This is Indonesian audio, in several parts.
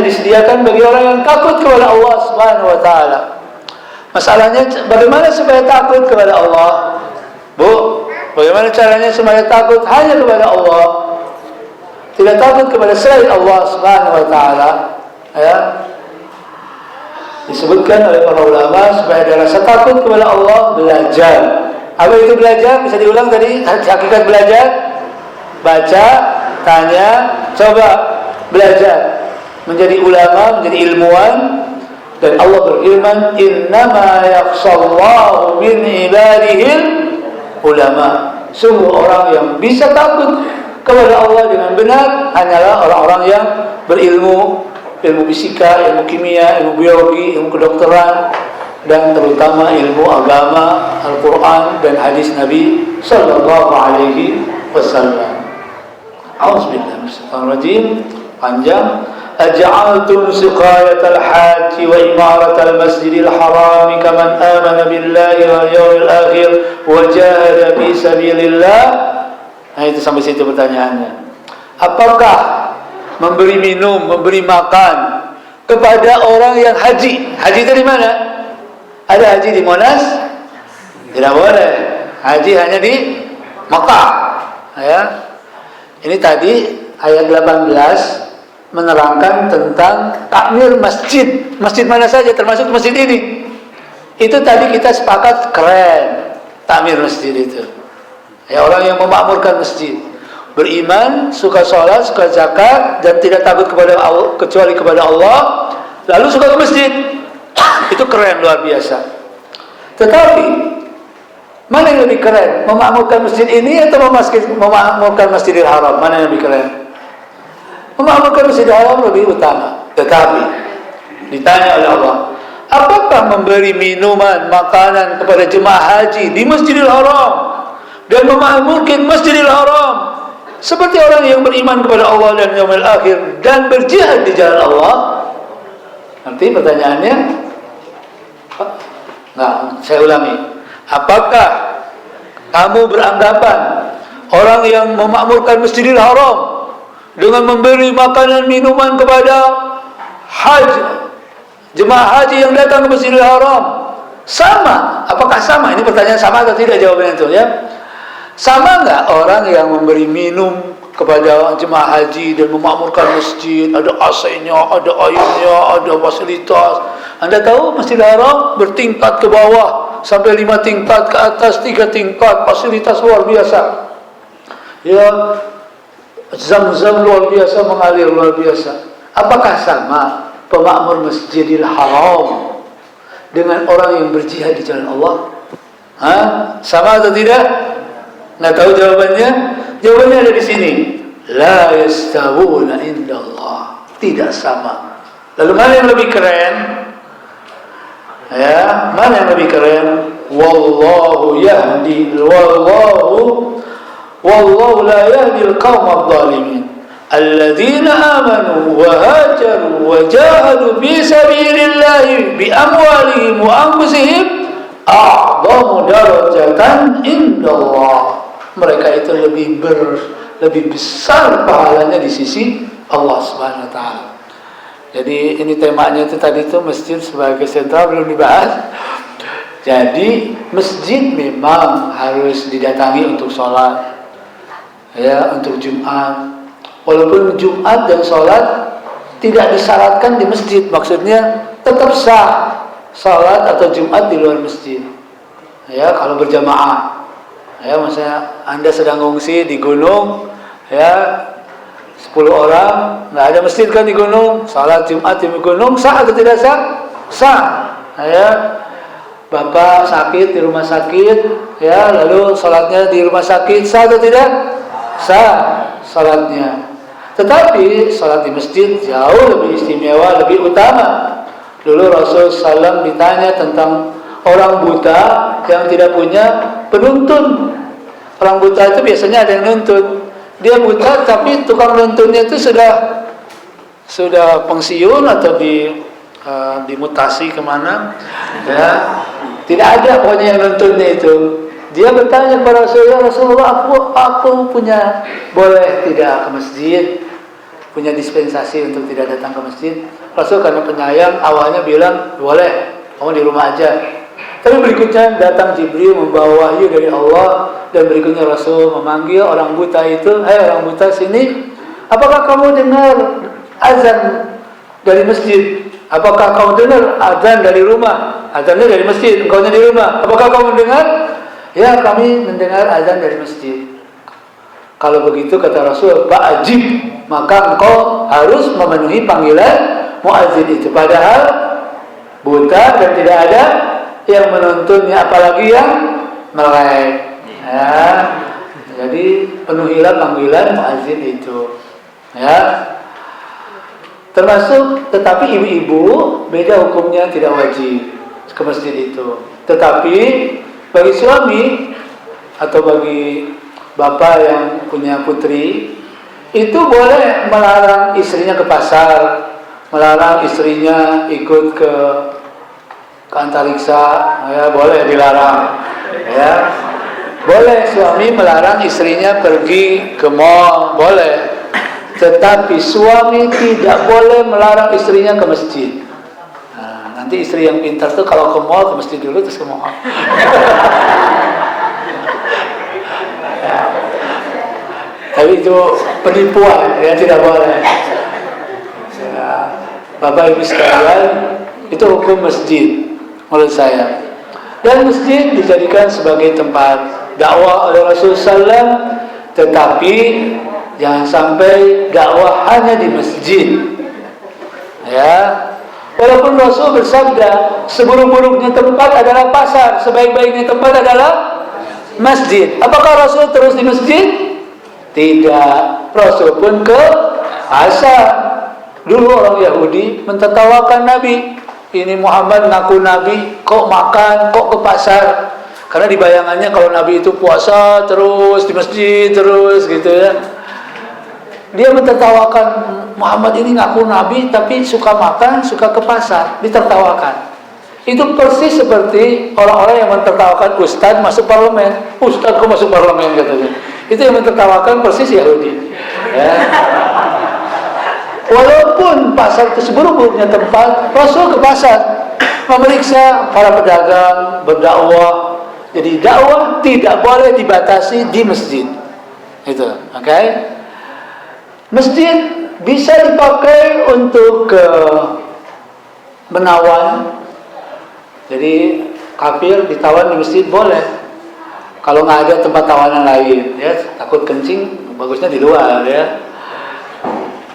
disediakan bagi orang yang takut kepada Allah Subhanahu wa taala. Masalahnya bagaimana supaya takut kepada Allah? Bu, bagaimana caranya supaya takut hanya kepada Allah? Tidak takut kepada selain Allah Subhanahu wa taala. Ya. Disebutkan oleh para ulama supaya ada rasa takut kepada Allah, belajar. Apa itu belajar? Bisa diulang tadi hakikat belajar? Baca, tanya, coba belajar. Menjadi ulama, menjadi ilmuwan. Dan Allah berfirman, innama yakhshallahu min ibadihil ulama. Sungguh orang yang bisa takut kepada Allah dengan benar hanyalah orang-orang yang berilmu, ilmu fisika, ilmu kimia, ilmu biologi, ilmu kedokteran, dan terutama ilmu agama, Al-Quran dan hadis Nabi sallallahu alaihi wasallam. A'udzubillahi minasyaitonir rajim. Panjang. أجعلتم سقاية الحاج وإمارة المسجد الحرام كمن آمن بالله واليوم الآخر وجاهد في سبيل الله. Nah itu sampai situ pertanyaannya. Apakah memberi minum, memberi makan kepada orang yang haji? Haji itu di mana? Ada haji di Monas? Tidak boleh. Haji hanya di Makkah. Ya. Ini tadi ayat 18 menerangkan tentang takmir masjid. Masjid mana saja termasuk masjid ini. Itu tadi kita sepakat keren takmir masjid itu. Ya, orang yang memakmurkan masjid, beriman, suka sholat, suka zakat, dan tidak takut kepada Allah, kecuali kepada Allah, lalu suka ke masjid. Itu keren luar biasa. Tetapi mana yang lebih keren? Memakmurkan masjid ini atau memakmurkan Masjidil Haram? Mana yang lebih keren? Memakmurkan Masjidil Haram lebih utama. Tetapi ditanya oleh Allah, apakah memberi minuman, makanan kepada jemaah haji di Masjidil Haram dan memakmurkan Masjidil Haram seperti orang yang beriman kepada Allah dan yaumil akhir dan berjihad di jalan Allah? Nanti pertanyaannya, saya ulangi. Apakah kamu beranggapan orang yang memakmurkan Masjidil Haram dengan memberi makanan minuman kepada haji, jemaah haji yang datang ke Masjidil Haram, sama? Apakah sama? Ini pertanyaan sama atau tidak jawabannya itu ya? Sama enggak orang yang memberi minum kepada jemaah haji dan memakmurkan masjid, ada AC-nya, ada airnya, ada fasilitas. Anda tahu Masjidil Haram bertingkat ke bawah sampai 5 tingkat, ke atas 3 tingkat, fasilitas luar biasa. Ya, Zam-zam luar biasa, mengalir luar biasa. Apakah sama pemakmur Masjidil Haram dengan orang yang berjihad di jalan Allah? Sama atau tidak? Nggak tahu jawabannya? Jawabannya ada di sini. La yastawuna indallah. Tidak sama. Lalu mana yang lebih keren? Ya, mana yang lebih keren? Wallahu yahdi, Wallahu la yahdi al-qawm adh-dhalimin alladzina amanu wa hajaru wa jahadu fi sabilillahi bi amwalihim wa anfusihim a'dhamu darajatan indallah. Mereka itu lebih besar pahalanya di sisi Allah Subhanahu wa taala. Jadi ini temanya itu tadi itu masjid sebagai sentral belum dibahas. Jadi masjid memang harus didatangi untuk sholat. Ya, untuk Jumat. Walaupun Jumat dan sholat tidak disyaratkan di masjid, maksudnya tetap sah sholat atau Jumat di luar masjid. Ya, kalau berjamaah. Ya, misalnya Anda sedang ngungsi di gunung, ya 10 orang, nggak ada masjid kan di gunung, sholat Jumat di gunung sah atau tidak sah? Sah. Ya. Bapak sakit di rumah sakit, ya, lalu sholatnya di rumah sakit sah atau tidak? Sah salatnya. Tetapi salat di masjid jauh lebih istimewa, lebih utama. Dulu Rasul SAW ditanya tentang orang buta yang tidak punya penuntun. Orang buta itu biasanya ada yang nuntun. Dia buta tapi tukang nuntunnya itu sudah pensiun atau dimutasi kemana, ya. Tidak ada pokoknya yang nuntunnya itu. Dia bertanya kepada Rasulullah, Rasulullah, aku boleh tidak ke masjid? punya dispensasi untuk tidak datang ke masjid. Rasul karena penyayang awalnya bilang boleh, kamu di rumah aja. Tapi berikutnya datang Jibril membawa wahyu dari Allah, dan berikutnya Rasul memanggil orang buta itu, "Hai orang buta, sini. Apakah kamu dengar azan dari masjid? Apakah kamu dengar azan dari rumah? Azannya dari masjid, engkaunya di rumah. Apakah kamu dengar?" "Ya, kami mendengar azan dari masjid." "Kalau begitu," kata Rasul, "fa'ajib, maka engkau harus memenuhi panggilan muadzin itu." Padahal buta dan tidak ada yang menuntunnya, apalagi yang melek. Ya, jadi penuhilah panggilan muadzin itu. Ya, termasuk, tetapi ibu-ibu beda hukumnya, tidak wajib ke masjid itu. Tetapi bagi suami atau bagi bapak yang punya putri, itu boleh melarang istrinya ke pasar, melarang istrinya ikut ke antariksa, ya boleh dilarang. Ya, boleh suami melarang istrinya pergi ke mall, boleh. Tetapi suami tidak boleh melarang istrinya ke masjid. Nah, nanti istri yang pintar tuh kalau ke mall, ke masjid dulu terus ke mall. Tapi itu penipuan, ya tidak boleh. Ya, Bapak Ibu sekalian, itu hukum masjid menurut saya. Dan masjid dijadikan sebagai tempat dakwah oleh Rasulullah SAW, tetapi jangan sampai dakwah hanya di masjid. Ya, walaupun Rasul bersabda, seburuk-buruknya tempat adalah pasar, sebaik-baiknya tempat adalah masjid. Apakah Rasul terus di masjid? Tidak. Rasul pun ke pasar. Dulu orang Yahudi mentertawakan Nabi. Ini Muhammad ngaku Nabi, kok makan, kok ke pasar. Karena di bayangannya kalau Nabi itu puasa terus, di masjid terus gitu ya. Dia mentertawakan, Muhammad ini ngaku Nabi tapi suka makan, suka ke pasar. Ditertawakan. Itu persis seperti orang-orang yang mentertawakan Ustadz masuk parlemen. Ustadz kok masuk parlemen katanya. Itu yang mentertawakan persis Yahudi. Ya. Walaupun pasar itu seburuk-buruknya tempat, Rasul ke pasar memeriksa para pedagang, berdakwah. Jadi dakwah tidak boleh dibatasi di masjid. Itu, oke? Masjid bisa dipakai untuk menawan. Jadi kafir ditawan di masjid boleh. Kalau nggak ada tempat tawanan lain, ya takut kencing, bagusnya di luar, ya.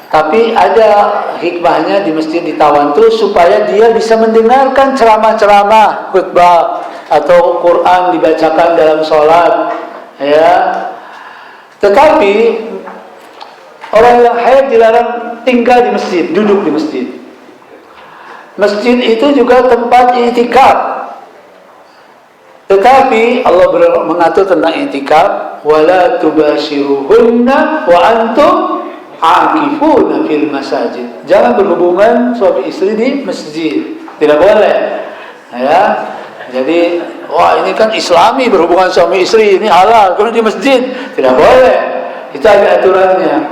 Tapi ada hikmahnya di masjid ditawan tuh supaya dia bisa mendengarkan ceramah-ceramah, khutbah atau Quran dibacakan dalam sholat, ya. Tetapi orang yang haid dilarang tinggal di masjid, duduk di masjid. Masjid itu juga tempat i'tikaf. Tetapi Allah mengatur tentang i'tikaf, wala tubashiruhunna wa antum aqifuna fil masajid. Jangan berhubungan suami istri di masjid. Tidak boleh. Ya. Jadi, wah ini kan Islami berhubungan suami istri, ini halal. Kalau di masjid tidak boleh. Itu ada aturannya.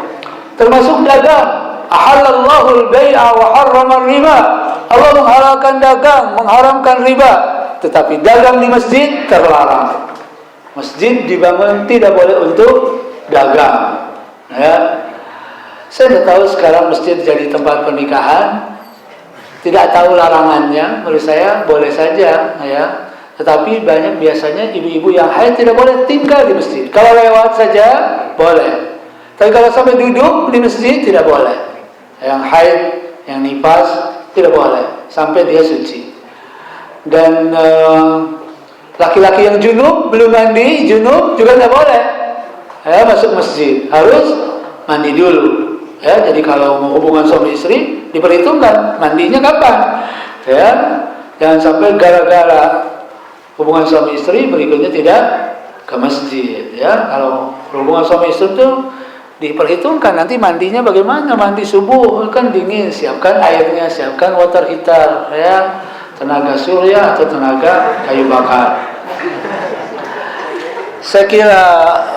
Termasuk dagang. Ahallallahu al-bai'a wa harrama riba. Allah menghalalkan dagang, mengharamkan riba. Tetapi dagang di masjid terlarang. Masjid dibangun tidak boleh untuk dagang. Ya. Saya tidak tahu sekarang masjid jadi tempat pernikahan. Tidak tahu larangannya. Menurut saya boleh saja, ya. Tetapi banyak biasanya ibu-ibu yang haid tidak boleh tinggal di masjid. Kalau lewat saja boleh. Tapi kalau sampai duduk di masjid tidak boleh. Yang haid, yang nifas tidak boleh sampai dia suci. Dan laki-laki yang junub belum mandi, junub juga tidak boleh. Ya, masuk masjid harus mandi dulu. Ya, jadi kalau mau hubungan suami istri diperhitungkan mandinya kapan. Ya, jangan sampai gara-gara hubungan suami istri berikutnya tidak ke masjid. Ya, kalau hubungan suami istri itu diperhitungkan nanti mandinya bagaimana. Mandi subuh kan dingin, siapkan airnya, siapkan water heater, ya, tenaga surya atau tenaga kayu bakar. Saya kira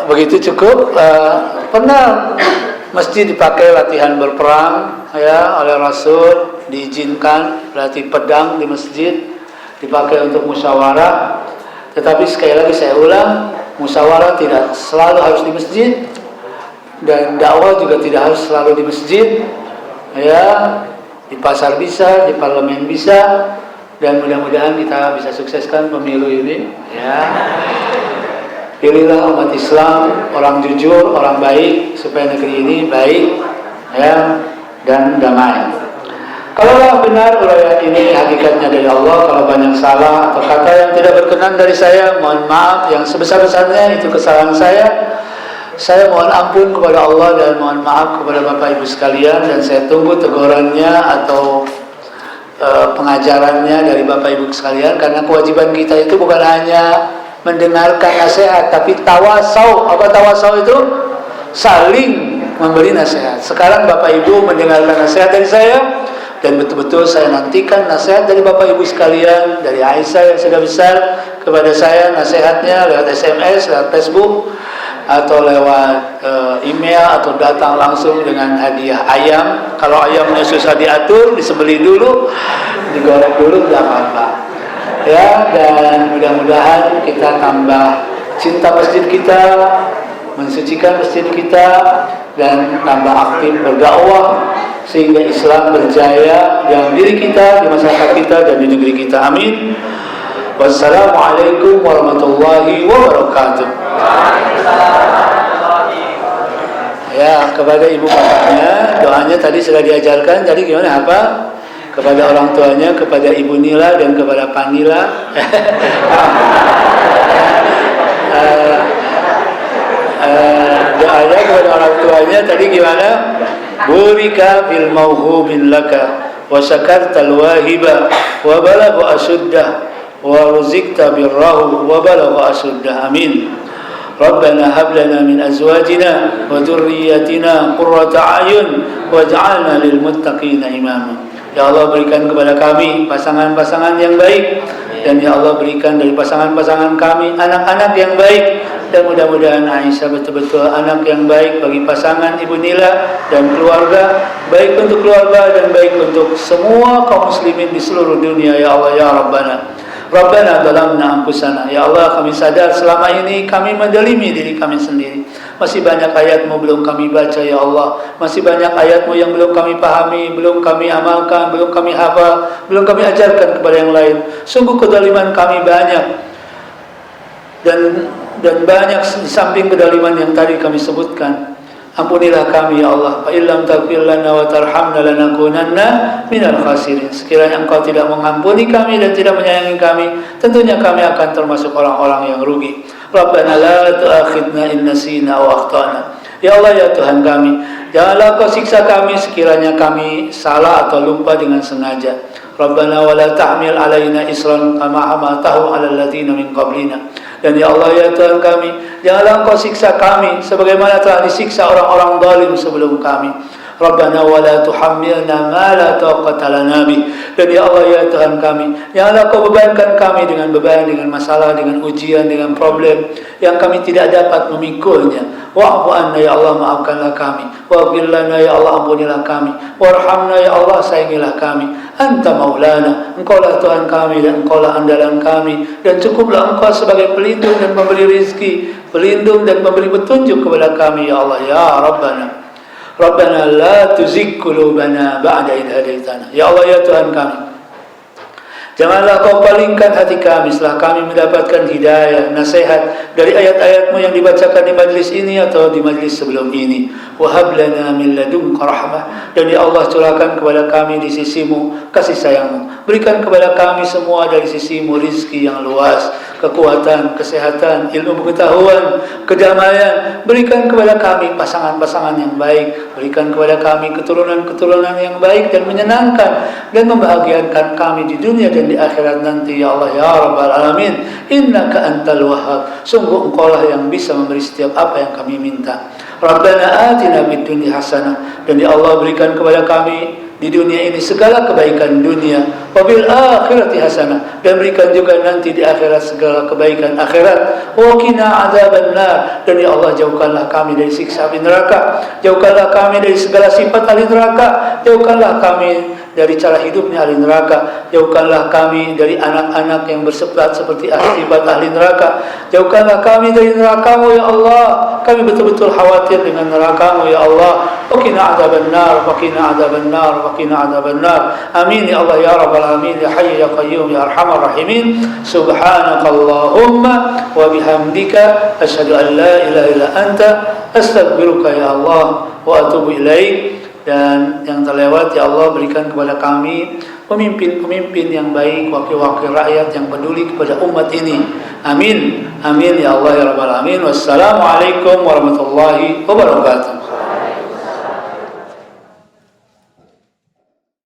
begitu cukup. Pernah Masjid dipakai latihan berperang ya oleh Rasul, diizinkan latih pedang di masjid, dipakai untuk musyawarah. Tetapi sekali lagi saya ulang, musyawarah tidak selalu harus di masjid dan dakwah juga tidak harus selalu di masjid. Ya, di pasar bisa, di parlemen bisa, dan mudah-mudahan kita bisa sukseskan pemilu ini ya. Pilihlah umat Islam, orang jujur, orang baik, supaya negeri ini baik ya, dan damai. Kalaulah benar uraian ini hakikatnya dari Allah, kalau banyak salah atau kata yang tidak berkenan dari saya, mohon maaf yang sebesar-besarnya, itu kesalahan saya. Saya mohon ampun kepada Allah dan mohon maaf kepada Bapak Ibu sekalian, dan saya tunggu tegurannya atau pengajarannya dari Bapak Ibu sekalian, karena kewajiban kita itu bukan hanya mendengarkan nasihat, tapi tawasau. Apa tawasau itu? Saling memberi nasihat. Sekarang Bapak Ibu mendengarkan nasihat dari saya, dan betul-betul saya nantikan nasihat dari Bapak Ibu sekalian, dari Aisyah yang sudah besar kepada saya, nasihatnya lewat SMS, lewat Facebook, atau lewat email, atau datang langsung dengan hadiah ayam. Kalau ayamnya susah diatur, disembelih dulu, digoreng dulu, tidak apa-apa ya. Dan mudah-mudahan kita tambah cinta masjid kita, mensucikan masjid kita, dan tambah aktif berdakwah sehingga Islam berjaya dalam diri kita, di masyarakat kita, dan di negeri kita. Amin. Wassalamualaikum warahmatullahi wabarakatuh. Ya, kepada ibu bapaknya doanya tadi sudah diajarkan. Jadi gimana, apa? Kepada orang tuanya, kepada Ibu Nila dan kepada Pak Nila. Doanya kepada orang tuanya tadi gimana? Burika fil mauhubin laka wa syakartal wahiba wa balagha asuddah wa ruzikta birrahu wa balagha asuddah. Amin. Rabbana hab lana min azwajina wa dhurriyyatina qurrata a'yun waj'alna lil muttaqina imama. Ya Allah, berikan kepada kami pasangan-pasangan yang baik, dan ya Allah berikan dari pasangan-pasangan kami anak-anak yang baik, dan mudah-mudahan Aisyah betul-betul anak yang baik bagi pasangan Ibu Nila dan keluarga, baik untuk keluarga dan baik untuk semua kaum muslimin di seluruh dunia. Ya Allah ya Rabbana. Rabbana dalamna anfusana. Ya Allah, kami sadar selama ini kami mendalimi diri kami sendiri. Masih banyak ayat-Mu belum kami baca ya Allah. Masih banyak ayat-Mu yang belum kami pahami, belum kami amalkan, belum kami hafal, belum kami ajarkan kepada yang lain. Sungguh kedaliman kami banyak. Dan banyak di samping kedaliman yang tadi kami sebutkan. Ampunilah kami ya Allah. Fa illam taghfir lana wa tarhamna lanakunanna minal khasirin. Sekiranya Engkau tidak mengampuni kami dan tidak menyayangi kami, tentunya kami akan termasuk orang-orang yang rugi. Rabbana la tu'akhidna in nasina aw akhtana. Ya Allah ya Tuhan kami, janganlah Kau siksa kami sekiranya kami salah atau lupa dengan sengaja. Rabbana wa la tahmil alaina isran kama hamaltahu 'alal ladzina min qablina. Dan ya Allah ya Tuhan kami, janganlah Engkau siksa kami sebagaimana telah disiksa orang-orang zalim sebelum kami. Rabbana wa la tuhammilna ma la taqata lana bih. Dan ya Allah ya Tuhan kami, janganlah Kau bebankan kami dengan beban, dengan masalah, dengan ujian, dengan problem yang kami tidak dapat memikulnya. Wa'fu anna ya Allah, maafkanlah kami. Waghfir lana ya Allah, ampunilah kami. Warhamna ya Allah, sayangilah kami. Anta maulana, Engkaulah Tuhan kami dan Engkaulah andalan kami, dan cukuplah Engkau sebagai pelindung dan pemberi rizki, pelindung dan pemberi petunjuk kepada kami ya Allah ya Rabbana. Rabbana la tuzigh qulubana ba'da idh hadaitana. Ya Allah ya Tuhan kami, janganlah Kau palingkan hati kami setelah kami mendapatkan hidayah, nasihat dari ayat-ayat-Mu yang dibacakan di majlis ini atau di majlis sebelum ini. Wahab lana min ladunka rahmah. Dan ya Allah, curahkan kepada kami di sisi-Mu kasih sayang-Mu. Berikan kepada kami semua dari sisi-Mu rizki yang luas, kekuatan, kesehatan, ilmu pengetahuan, kedamaian. Berikan kepada kami pasangan-pasangan yang baik. Berikan kepada kami keturunan-keturunan yang baik dan menyenangkan dan membahagiakan kami di dunia dan di akhirat nanti ya Allah ya Rabbal Alamin. Innaka antal wahhab. Sungguh Engkaulah yang bisa memberi setiap apa yang kami minta. Rabbana atina fid dunya hasanah. Dan ya Allah, berikan kepada kami di dunia ini segala kebaikan dunia, wabil akhirati hasanah, dan berikan juga nanti di akhirat segala kebaikan akhirat. Wa qina adzabannar, dan ya Allah jauhkanlah kami dari siksa api neraka, jauhkanlah kami dari segala sifat ahli neraka, jauhkanlah kami dari cara hidupnya ahli neraka, jauhkanlah kami dari anak-anak yang bersifat seperti sifat ahli neraka, jauhkanlah kami dari neraka-Mu ya Allah. Kami betul-betul khawatir dengan neraka-Mu ya Allah. Waqina adzabannar, waqina adzabannar, waqina adzabannar. Amin ya Allah ya rabbal alamin, ya hayy ya qayyum ya arhamar rahimin. Subhanakallahumma wa bihamdika asyhadu an la ilaha illa anta astaghfiruka ya Allah wa atubu ilaik. Dan yang terlewat ya Allah berikan kepada kami pemimpin-pemimpin yang baik, wakil-wakil rakyat yang peduli kepada umat ini. Amin. Amin ya Allah ya rabbal alamin. Wassalamualaikum warahmatullahi wabarakatuh.